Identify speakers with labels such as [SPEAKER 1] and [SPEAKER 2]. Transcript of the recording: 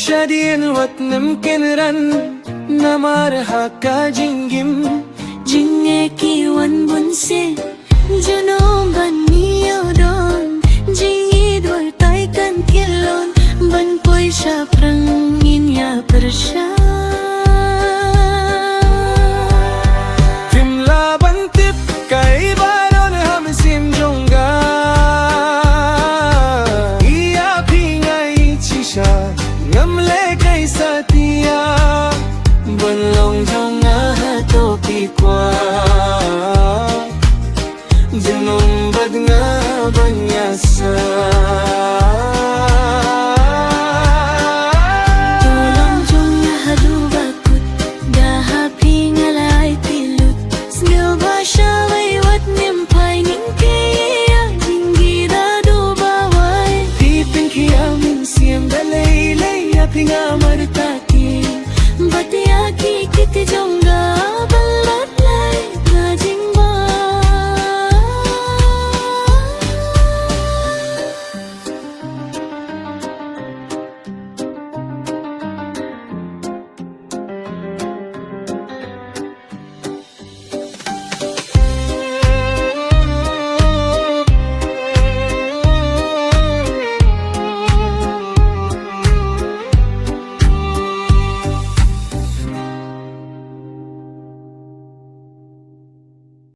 [SPEAKER 1] शदियन वतनम किनरन नमारहा का जिंगिम
[SPEAKER 2] जिंगे की वन बुन से जुनोम बनियो don jingi dwar tay kan kilon ban poy siya prangin ya persya
[SPEAKER 1] Timla bantip kay baron ham simjonga Iya pingay chisha ngamle kay satia Banlong jonga hato pikwa Junom bad nga banyasa
[SPEAKER 2] Tulong jong nahadubakut dahapi ngalay tilut Sgil ba siya waywat nimpay ningkaya Jingi dadu baway
[SPEAKER 1] Pipin kiyaming siyam dalay lay apinga marita